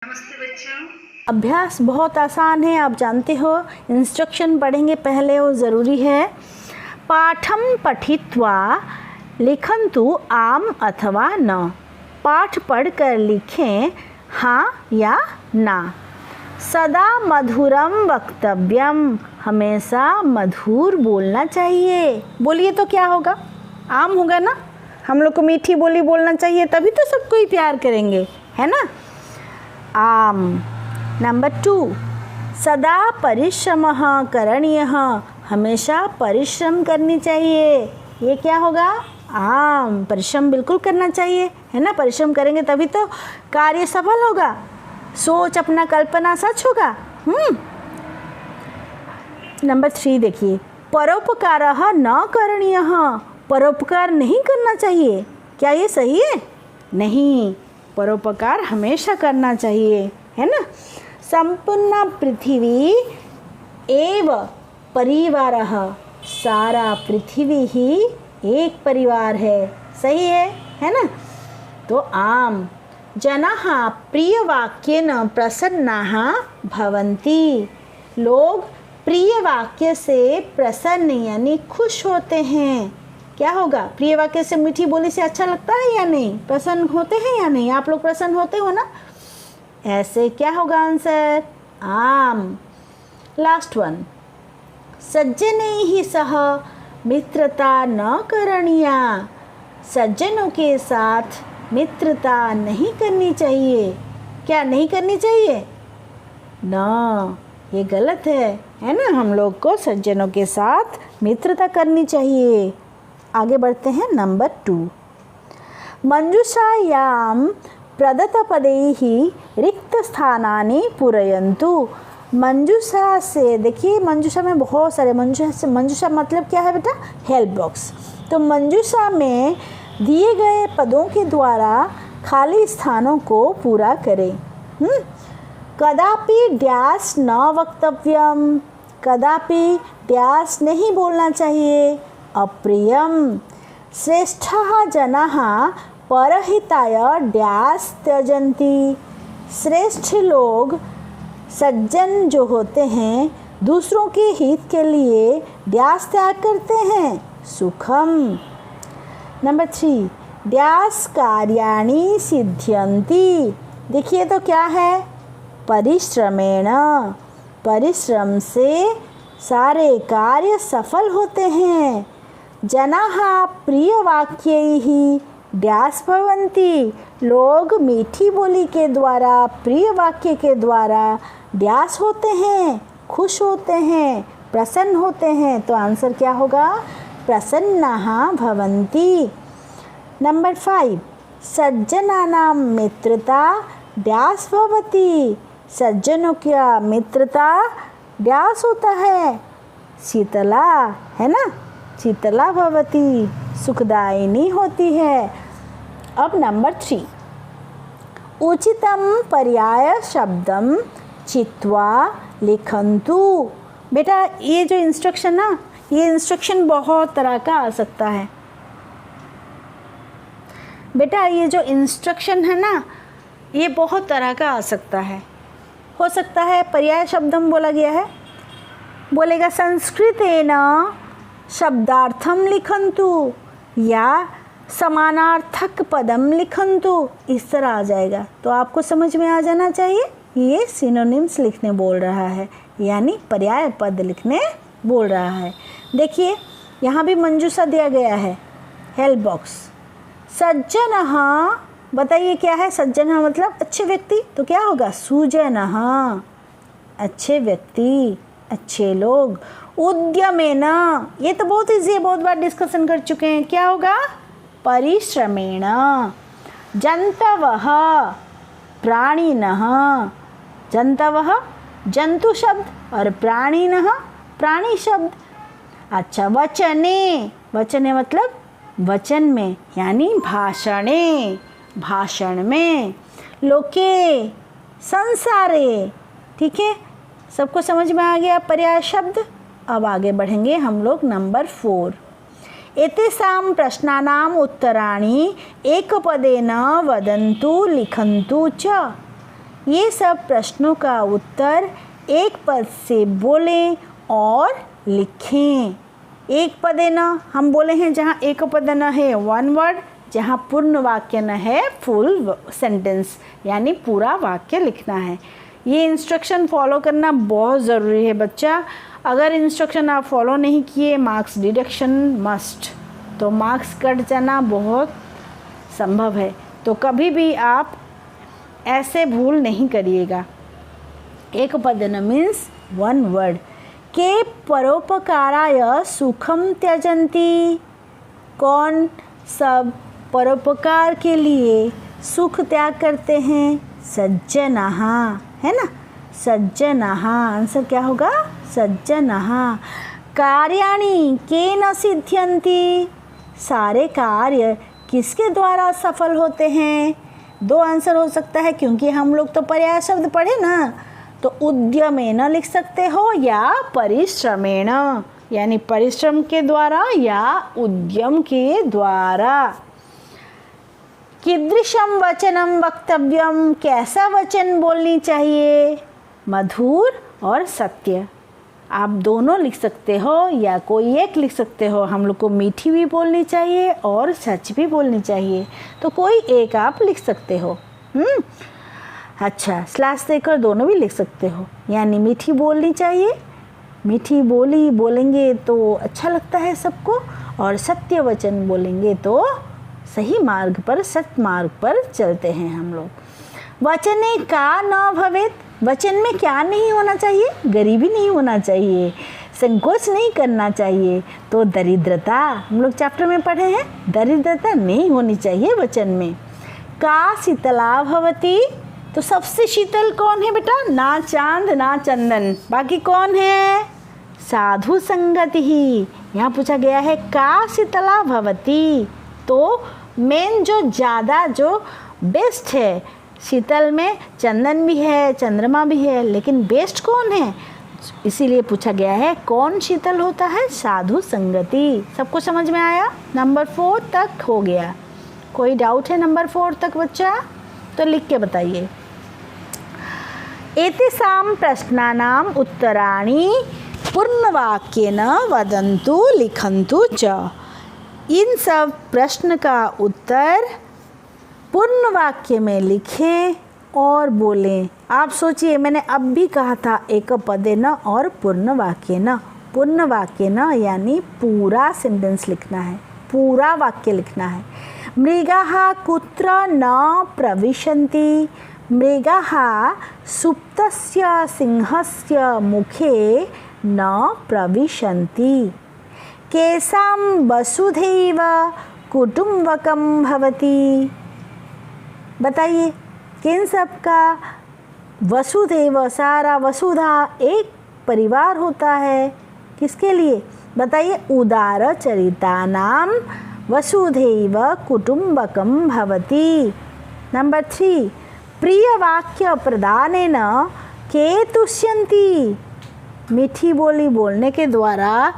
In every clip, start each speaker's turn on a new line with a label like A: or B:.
A: नमस्ते बच्चों।
B: अभ्यास बहुत आसान है, आप जानते हो। इंस्ट्रक्शन पढ़ेंगे पहले, वो ज़रूरी है। पाठम पठित्वा लिखन्तु आम अथवा न। पाठ पढ़कर लिखें हाँ या ना। सदा मधुरम वक्तव्यम, हमेशा मधुर बोलना चाहिए। बोलिए तो क्या होगा? आम होगा ना। हम लोग को मीठी बोली बोलना चाहिए, तभी तो सबको ही प्यार करेंगे, है ना। आम। नंबर 2, सदा परिश्रमः करणीयः, हमेशा परिश्रम करनी चाहिए। ये क्या होगा? आम। परिश्रम बिल्कुल करना चाहिए, है ना। परिश्रम करेंगे तभी तो कार्य सफल होगा। सोच अपना कल्पना सच होगा। नंबर 3 देखिए, परोपकारः न करणीयः, परोपकार नहीं करना चाहिए। क्या ये सही है? नहीं, परोपकार हमेशा करना चाहिए, है ना। संपूर्ण पृथ्वी एव परिवारः, सारा पृथ्वी ही एक परिवार है। सही है ना। तो आम। जनाः प्रियवाक्येन प्रसन्नाः भवन्ति, लोग प्रिय वाक्य से प्रसन्न यानी खुश होते हैं। क्या होगा? प्रिय वाक्य से, मीठी बोली से अच्छा लगता है या नहीं? प्रसन्न होते हैं या नहीं? आप लोग प्रसन्न होते हो ना। ऐसे क्या होगा आंसर? आम। लास्ट वन, सज्जनैः सह मित्रता न करणीया, सज्जनों के साथ मित्रता नहीं करनी चाहिए। क्या नहीं करनी चाहिए? ना, ये गलत है ना। हम लोग को सज्जनों के साथ मित्रता करनी चाहिए। आगे बढ़ते हैं। नंबर 2, मंजूषायां प्रदत्तपदैः रिक्तस्थानानि पूरयन्तु। मंजूषा से देखिए, मंजूषा में बहुत सारे मंजूषा मतलब क्या है बेटा? Help box. तो मंजूषा में दिए गए पदों के द्वारा खाली स्थानों को पूरा करें। कदापि डैश न वक्तव्यम, कदापि डैश नहीं बोलना चाहिए। अप्रियम। श्रेष्ठः जनाः परहिताय डैश त्यजन्ति, श्रेष्ठ लोग, सज्जन जो होते हैं, दूसरों के हित के लिए डैश त्याग करते हैं। सुखम। नंबर 3, डैश कार्याणि सिद्ध्यन्ति। देखिए तो क्या है? परिश्रमेण, परिश्रम से सारे कार्य सफल होते हैं। जनाः प्रियवाक्यैः डैश भवन्ति, लोग मीठी बोली के द्वारा, प्रिय वाक्य के द्वारा डैश होते हैं, खुश होते हैं, प्रसन्न होते हैं। तो आंसर क्या होगा? प्रसन्नाः भवन्ति। नंबर 5, सज्जनानां मित्रता डैश भवति, सज्जनों का मित्रता डैश होता है? शीतला, है ना। शीतला भवति, सुखदायिनी होती है। अब नंबर 3, उचितम पर्याय शब्दम चित्वा लिखन्तु। बेटा ये जो इंस्ट्रक्शन ना, ये इंस्ट्रक्शन बहुत तरह का आ सकता है। बेटा ये जो इंस्ट्रक्शन है ना, ये बहुत तरह का आ सकता है। हो सकता है पर्याय शब्दम बोला गया है, बोलेगा संस्कृतेन शब्दार्थम लिखन्तु या समानार्थक पदम लिखन्तु, इस तरह आ जाएगा। तो आपको समझ में आ जाना चाहिए ये सिनोनिम्स लिखने बोल रहा है, यानी पर्याय पद लिखने बोल रहा है। देखिए यहाँ भी मंजूषा दिया गया है, हेल्प बॉक्स। सज्जनः, बताइए क्या है? सज्जनः मतलब अच्छे व्यक्ति। तो क्या होगा? सुजनः, अच्छे व्यक्ति, अच्छे लोग। उद्यमेन, ये तो बहुत ईजी है, बहुत बार डिस्कशन कर चुके हैं। क्या होगा? परिश्रमेण। जंतवः प्राणिनः, जंतवः जंतु शब्द और प्राणिनः प्राणी शब्द। अच्छा, वचने, वचने मतलब वचन में यानी भाषणे, भाषण में। लोके, संसारे। ठीक है, सबको समझ में आ गया पर्याय शब्द। अब आगे बढ़ेंगे हम लोग। नंबर 4, एतेषां प्रश्नानाम् उत्तराणि एकपदेन वदन्तु लिखन्तु च। ये सब प्रश्नों का उत्तर एक पद से बोलें और लिखें। एक पद न हम बोले हैं जहाँ एक पद न है वन वर्ड, जहाँ पूर्ण वाक्य न है फुल सेंटेंस, यानी पूरा वाक्य लिखना है। ये इंस्ट्रक्शन फॉलो करना बहुत ज़रूरी है बच्चा। अगर इंस्ट्रक्शन आप फॉलो नहीं किए मार्क्स डिडक्शन मस्ट, तो मार्क्स कट जाना बहुत संभव है। तो कभी भी आप ऐसे भूल नहीं करिएगा। एक पदन मीन्स वन वर्ड। के परोपकाराय सुखम त्यजन्ति, कौन सब परोपकार के लिए सुख त्याग करते हैं? सज्जनः, है ना, सज्जनः। आंसर क्या होगा? सज्जनः। कार्याणि केन सिद्ध्यन्ति, सारे कार्य किसके द्वारा सफल होते हैं? दो आंसर हो सकता है, क्योंकि हम लोग तो पर्याय शब्द पढ़े ना, तो उद्यमेन लिख सकते हो या परिश्रमेण, यानी परिश्रम के द्वारा या उद्यम के द्वारा। कीदृशम वचनम वक्तव्यम, कैसा वचन बोलनी चाहिए? मधुर और सत्य। आप दोनों लिख सकते हो या कोई एक लिख सकते हो। हम लोग को मीठी भी बोलनी चाहिए और सच भी बोलनी चाहिए, तो कोई एक आप लिख सकते हो। अच्छा, स्लैश देकर दोनों भी लिख सकते हो, यानी मीठी बोलनी चाहिए, मीठी बोली बोलेंगे तो अच्छा लगता है सबको, और सत्य वचन बोलेंगे तो सही मार्ग पर, सत्य मार्ग पर चलते हैं हम लोग। वचने का न भवेत, वचन में क्या नहीं होना चाहिए? गरीबी नहीं होना चाहिए, संकोच नहीं करना चाहिए। तो दरिद्रता, हम लोग चैप्टर में पढ़े हैं, दरिद्रता नहीं होनी चाहिए वचन में। का शीतला भवती, तो सबसे शीतल कौन है बेटा? ना चांद ना चंदन, बाकी कौन है? साधु संगति ही। यहाँ पूछा गया है का शीतला भवती, तो मेन जो ज़्यादा जो बेस्ट है, शीतल में चंदन भी है, चंद्रमा भी है, लेकिन बेस्ट कौन है? इसीलिए पूछा गया है कौन शीतल होता है? साधु संगति। सबको समझ में आया? नंबर 4 तक हो गया। कोई डाउट है नंबर 4 तक बच्चा? तो लिख के बताइए। एतेषां प्रश्नानाम् उत्तराणि पूर्णवाक्येन वदन्तु लिखन्तु च। इन सब प्रश्न का उत्तर पूर्ण वाक्य में लिखें और बोलें। आप सोचिए, मैंने अब भी कहा था एक पदे न और पूर्ण वाक्य न। पूर्ण वाक्य न यानी पूरा सेंटेंस लिखना है, पूरा वाक्य लिखना है। मृगाः कुत्र न प्रविशन्ति, मृगाः सुप्तस्य सिंहस्य मुखे न प्रविशन्ति। केषां वसुधैव कुटुम्बकं भवति, बताइए किन सब का वसुधैव, सारा वसुधा एक परिवार होता है, किसके लिए? बताइए। उदार चरितानां वसुधैव कुटुम्बकं भवति। नंबर 3, प्रिय वाक्य प्रदानेन के तुष्यन्ति, मीठी बोली बोलने के द्वारा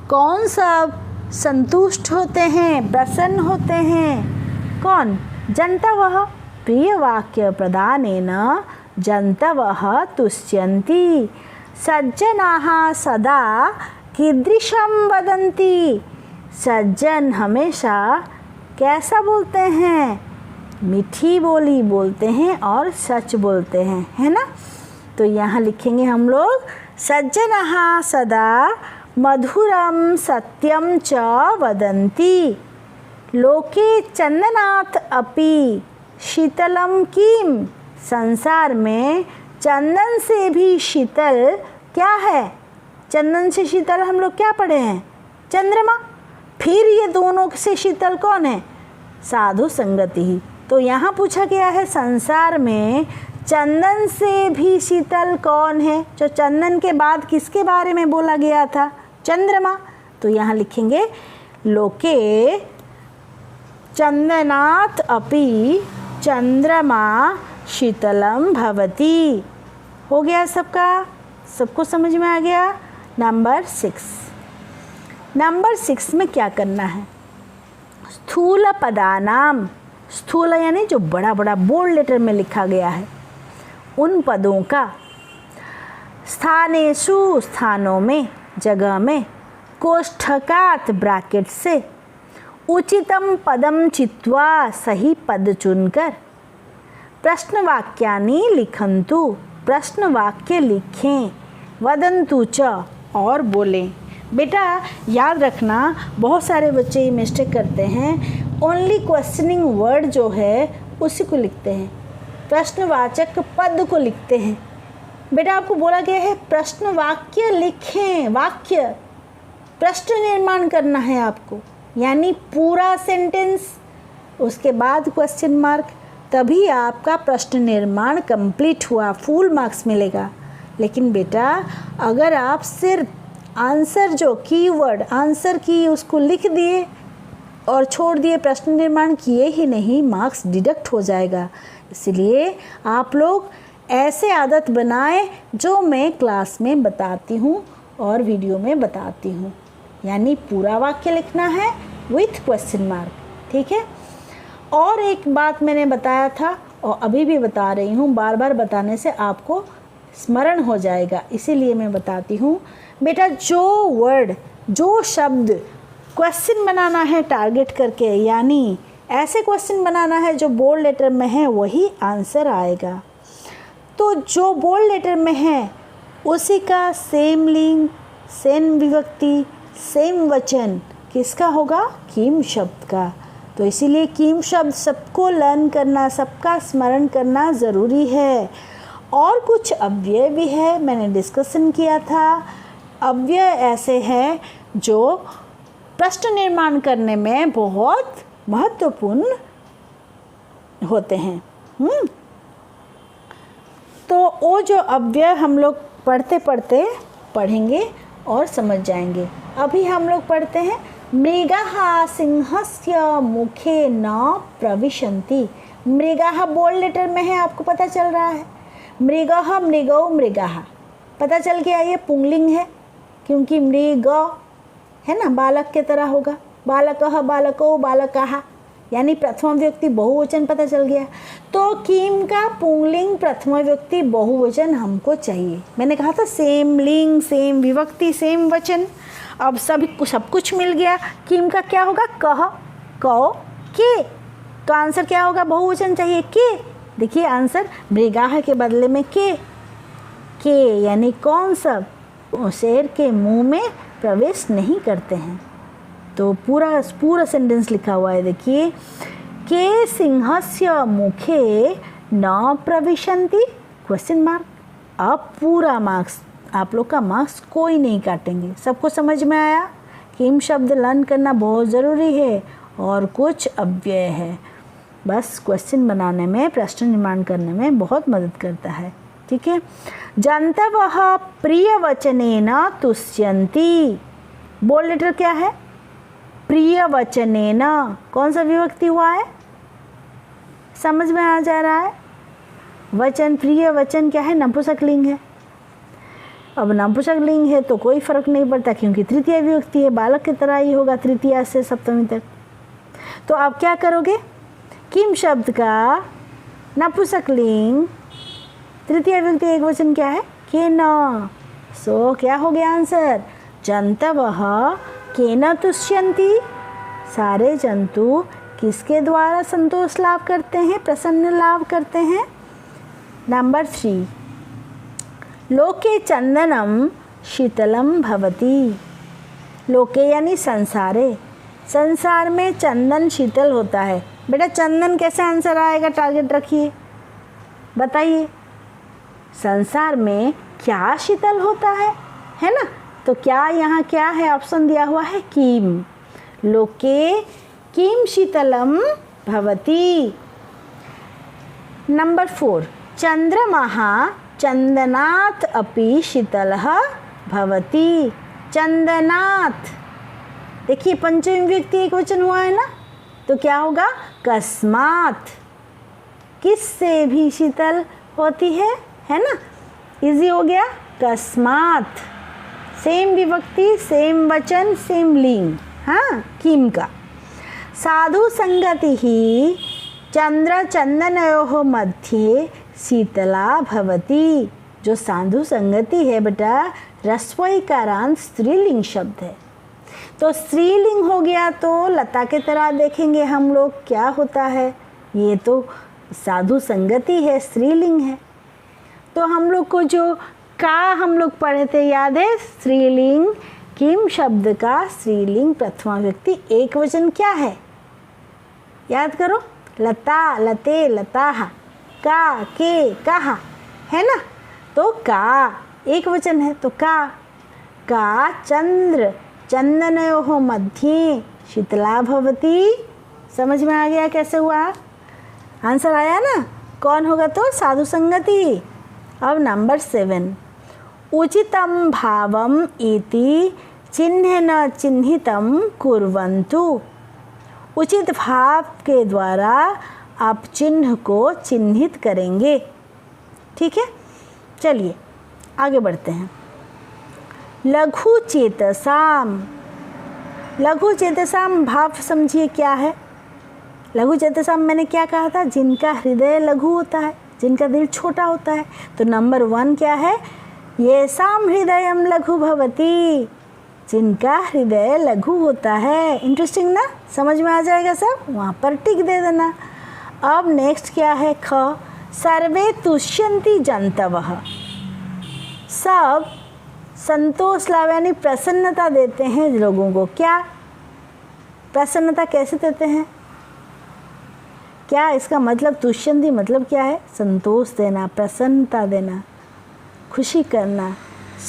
B: कौन सब संतुष्ट होते हैं, प्रसन्न होते हैं? कौन? जन्तवः। प्रिय वाक्य प्रदानेन जन्तवः तुष्यन्ति। सज्जनाः सदा कीदृशं वदन्ति, सज्जन हमेशा कैसा बोलते हैं? मीठी बोली बोलते हैं और सच बोलते हैं, है ना। तो यहाँ लिखेंगे हम लोग सज्जनः सदा मधुरम सत्यम च वदन्ति। लोके चंदनात् अपि शीतलम किम, संसार में चंदन से भी शीतल क्या है? चंदन से शीतल हम लोग क्या पढ़े हैं? चंद्रमा। फिर ये दोनों से शीतल कौन है? साधु संगति ही। तो यहाँ पूछा गया है संसार में चंदन से भी शीतल कौन है? जो चंदन के बाद किसके बारे में बोला गया था? चंद्रमा। तो यहाँ लिखेंगे लोके चंदनात् अपि चंद्रमा शीतलम भवति। हो गया सबका? सबको समझ में आ गया? नंबर 6। नंबर 6 में क्या करना है? स्थूल पदानाम, स्थूल यानी जो बड़ा बड़ा बोल्ड लेटर में लिखा गया है, उन पदों का। स्थानेषु स्थानों में, जगह में, कोष्ठकात् ब्रैकेट से, उचितम पदम चित्वा सही पद चुनकर, प्रश्नवाक्यानि लिखन्तु प्रश्न वाक्य लिखें, वदन्तु च और बोलें। बेटा याद रखना, बहुत सारे बच्चे ये मिस्टेक करते हैं, ओनली क्वेश्चनिंग वर्ड जो है उसी को लिखते हैं, प्रश्नवाचक पद को लिखते हैं। बेटा आपको बोला गया है प्रश्न वाक्य लिखें, वाक्य प्रश्न निर्माण करना है आपको, यानी पूरा सेंटेंस, उसके बाद क्वेश्चन मार्क, तभी आपका प्रश्न निर्माण कंप्लीट हुआ, फुल मार्क्स मिलेगा। लेकिन बेटा अगर आप सिर्फ आंसर जो कीवर्ड आंसर की उसको लिख दिए और छोड़ दिए, प्रश्न निर्माण किए ही नहीं, मार्क्स डिडक्ट हो जाएगा। इसलिए आप लोग ऐसे आदत बनाएं जो मैं क्लास में बताती हूँ और वीडियो में बताती हूँ, यानी पूरा वाक्य लिखना है विथ क्वेश्चन मार्क, ठीक है। और एक बात मैंने बताया था और अभी भी बता रही हूँ, बार बार बताने से आपको स्मरण हो जाएगा, इसीलिए मैं बताती हूँ। बेटा जो वर्ड, जो शब्द क्वेश्चन बनाना है टारगेट करके, यानी ऐसे क्वेश्चन बनाना है जो बोल्ड लेटर में है, वही आंसर आएगा। तो जो बोल्ड लेटर में है उसी का सेम लिंग, सेम विभक्ति, सेम वचन किसका होगा? किम शब्द का। तो इसीलिए किम शब्द सबको लर्न करना, सबका स्मरण करना ज़रूरी है। और कुछ अव्यय भी है, मैंने डिस्कशन किया था। अव्यय ऐसे हैं जो प्रश्न निर्माण करने में बहुत महत्वपूर्ण होते हैं। तो वो जो अव्यय हम लोग पढ़ते पढ़ते पढ़ेंगे और समझ जाएंगे। अभी हम लोग पढ़ते हैं मृगः सिंहस्य मुखे न प्रविशन्ति। मृगः बोल्ड लेटर में है, आपको पता चल रहा है। मृगः, मृगौ, मृगः पता चल गया, ये पुंगलिंग है क्योंकि मृग है ना, बालक के तरह होगा। बालकः, बालकौ, बालकाः, यानी प्रथम व्यक्ति बहुवचन पता चल गया। तो किम का पुंगलिंग प्रथम व्यक्ति बहुवचन हमको चाहिए। मैंने कहा था सेम लिंग, सेम विभक्ति, सेम वचन। अब सब कुछ मिल गया। किम का क्या होगा? कह, कौ, के। तो आंसर क्या होगा? बहुवचन चाहिए, के। देखिए आंसर मृगाह के बदले में के यानी कौन सब शेर के मुंह में प्रवेश नहीं करते हैं। तो पूरा सेंटेंस लिखा हुआ है, देखिए। के सिंहस्य मुखे न प्रविशन्ति क्वेश्चन मार्क। अब पूरा मार्क्स, आप लोग का मार्क्स कोई नहीं काटेंगे। सबको समझ में आया? किम शब्द लर्न करना बहुत ज़रूरी है। और कुछ अव्यय है, बस क्वेश्चन बनाने में, प्रश्न निर्माण करने में बहुत मदद करता है, ठीक है। जन्तवः प्रियवचनेन तुष्यन्ति। बोल्ड लेटर क्या है? प्रियवचनेन। कौन सा विभक्ति हुआ है? समझ में आ जा रहा है? वचन, प्रिय वचन क्या है? नपुंसकलिंग है। अब नपुंसकलिंग है तो कोई फर्क नहीं पड़ता क्योंकि तृतीय विभक्ति है, बालक की तरह ही होगा तृतीया से सप्तमी तक। तो आप क्या करोगे? किम शब्द का नपुंसकलिंग तृतीय विभक्ति एक वचन क्या है? केन। सो क्या हो गया आंसर? जन्तवः केन तुष्यन्ति। सारे जंतु किसके द्वारा संतोष लाभ करते हैं, प्रसन्न लाभ करते हैं? नंबर 3, लोके चंदनम शीतलम भवति। लोके यानी संसारे, संसार में चंदन शीतल होता है। बेटा चंदन कैसे आंसर आएगा? टारगेट रखिए, बताइए। संसार में क्या शीतल होता है ना? तो क्या यहाँ क्या है? ऑप्शन दिया हुआ है किम। लोके किम शीतलम भवति। नंबर 4, चंद्रमः चंदनात् अपि शीतलः भवति। चंदनात्, देखिए पंचमी व्यक्ति एक वचन हुआ है ना, तो क्या होगा? कस्मात्, किससे भी शीतल होती है ना? इजी हो गया। कस्मात्, सेम विभक्ति, सेम वचन, सेम लिंग। हाँ, किम का। साधु संगति ही चंद्र चंदनयोः मध्ये शीतला भवती। जो साधु संगति है बेटा, रस्वईकारांत स्त्रीलिंग शब्द है, तो स्त्रीलिंग हो गया तो लता के तरह देखेंगे हम लोग क्या होता है। ये तो साधु संगति है, स्त्रीलिंग है। तो हम लोग को जो का हम लोग पढ़े थे याद है, स्त्रीलिंग किम शब्द का स्त्रीलिंग प्रथमा व्यक्ति एक वचन क्या है, याद करो, लता, लते, लताः, का, के, कहा, है ना। तो का एक वचन है, तो का चंद्र चंदनयोः मध्ये शीतला भवती। समझ में आ गया कैसे हुआ, आंसर आया ना। कौन होगा तो साधु संगति। अब नंबर 7, उचितं भावम इति चिह्नेन चिह्नितं कुर्वन्तु। उचित भाव के द्वारा आप चिन्ह को चिन्हित करेंगे, ठीक है। चलिए आगे बढ़ते हैं। लघु चेतसाम, लघु चेतसाम भाव समझिए क्या है। लघु चेतसाम मैंने क्या कहा था, जिनका हृदय लघु होता है, जिनका दिल छोटा होता है। तो नंबर 1 क्या है, येषां हृदयं लघु भवति, जिनका हृदय लघु होता है। इंटरेस्टिंग ना, समझ में आ जाएगा सब, वहाँ पर टिक दे देना। अब नेक्स्ट क्या है, ख, सर्वे तुष्यन्ति जन्तवः, सब संतोष लाभ यानी प्रसन्नता देते हैं लोगों को। क्या प्रसन्नता कैसे देते हैं, क्या इसका मतलब, तुष्यन्ति मतलब क्या है, संतोष देना, प्रसन्नता देना, खुशी करना,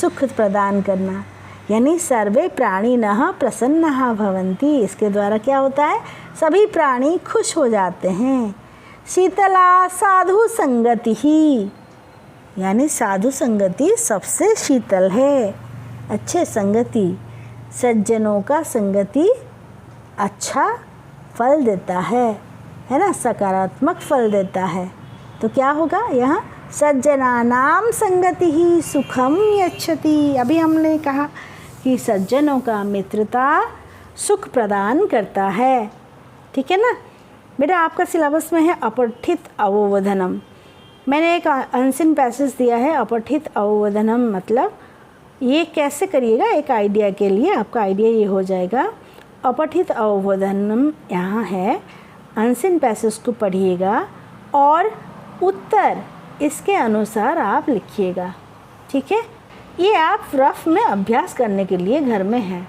B: सुख प्रदान करना। यानी सर्वे प्राणिनः प्रसन्नः भवन्ति, इसके द्वारा क्या होता है, सभी प्राणी खुश हो जाते हैं। शीतला साधु संगति ही, यानी साधु संगति सबसे शीतल है, अच्छे संगति, सज्जनों का संगति अच्छा फल देता है ना, सकारात्मक फल देता है। तो क्या होगा यहाँ, सज्जनानां संगति ही सुखम यच्छति। अभी हमने कहा कि सज्जनों का मित्रता सुख प्रदान करता है, ठीक है ना। बेटा आपका सिलेबस में है अपठित अवबोधनम, मैंने एक अनसीन पैसेज दिया है अपठित अवबोधनम, मतलब ये कैसे करिएगा, एक आइडिया के लिए आपका आइडिया ये हो जाएगा। अपठित अवबोधनम यहाँ है, अनसीन पैसेज को पढ़िएगा और उत्तर इसके अनुसार आप लिखिएगा, ठीक है। ये आप रफ में अभ्यास करने के लिए घर में है,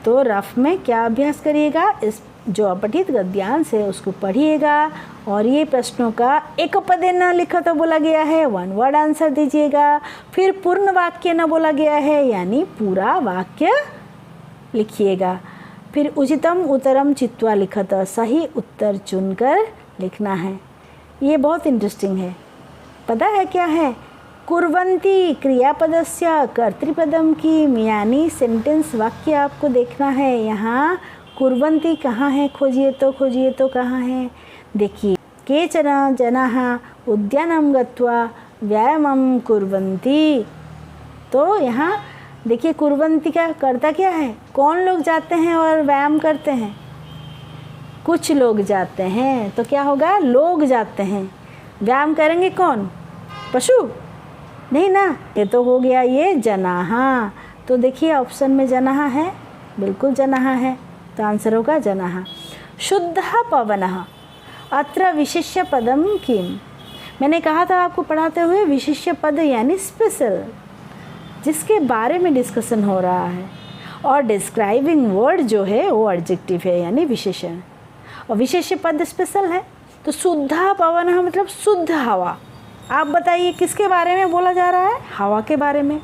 B: तो रफ में क्या अभ्यास करिएगा, इस जो गद्यांश है उसको पढ़िएगा और ये प्रश्नों का एक पदे न लिखा तो बोला गया है, वन वर्ड आंसर दीजिएगा। फिर पूर्ण वाक्य न बोला गया है यानी पूरा वाक्य लिखिएगा। फिर उचितम उत्तरम चित्वा लिखत, सही उत्तर चुनकर लिखना है। ये बहुत इंटरेस्टिंग है। पता है क्या है? कुर्वन्ति क्रियापदस्य कर्तृपदम की यानी सेंटेंस वाक्य आपको देखना है। यहाँ कुर्वन्ति कहाँ है? खोजिए तो कहाँ है? देखिए, केचन जनाः उद्यानं गत्वा व्यायामं कुर्वन्ति। तो यहाँ देखिए कुर्वन्ति का कर्ता क्या है? कौन लोग जाते हैं और व्यायाम करते हैं? कुछ लोग जाते हैं। तो क्या होगा? लोग जाते हैं। व्यायाम करेंगे कौन? पशु? नहीं ना, ये तो हो गया ये जनाः। तो देखिए ऑप्शन में जनाः है, बिल्कुल जनाः है, तो आंसर होगा जनाः। शुद्धः पवनः अत्र विशिष्य पदम किम। मैंने कहा था आपको पढ़ाते हुए विशिष्य पद यानी स्पेशल, जिसके बारे में डिस्कशन हो रहा है, और डिस्क्राइबिंग वर्ड जो है वो एडजेक्टिव है यानी विशेषण, और विशेष्य पद स्पेशल है। तो शुद्धः पवनः मतलब शुद्ध हवा। आप बताइए किसके बारे में बोला जा रहा है? हवा के बारे में।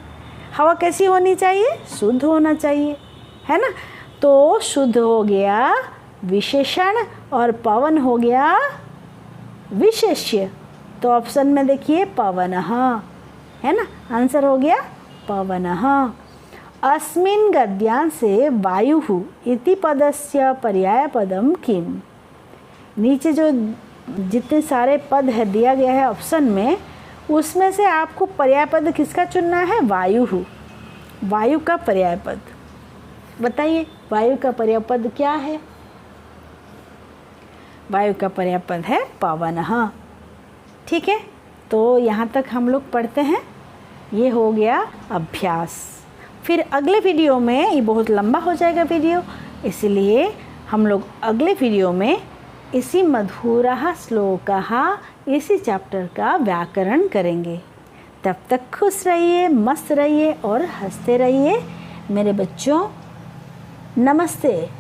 B: हवा कैसी होनी चाहिए? शुद्ध होना चाहिए, है ना। तो शुद्ध हो गया विशेषण और पवन हो गया विशेष्य। तो ऑप्शन में देखिए पवनः, है ना, आंसर हो गया पवनः। अस्मिन् गद्यांशे वायुः इति पदस्य पर्यायपदं किम्। नीचे जो जितने सारे पद है दिया गया है ऑप्शन में, उसमें से आपको पर्यायपद किसका चुनना है? वायु। वायु का पर्यायपद बताइए, वायु का पर्यायपद क्या है? वायु का पर्यायपद है पवनः। ठीक है, तो यहाँ तक हम लोग पढ़ते हैं। ये हो गया अभ्यास। फिर अगले वीडियो में, ये बहुत लंबा हो जाएगा वीडियो, इसलिए हम लोग अगले वीडियो में इसी मधुरः श्लोकः, इसी चैप्टर का व्याकरण करेंगे। तब तक खुश रहिए, मस्त रहिए और हंसते रहिए मेरे बच्चों। नमस्ते।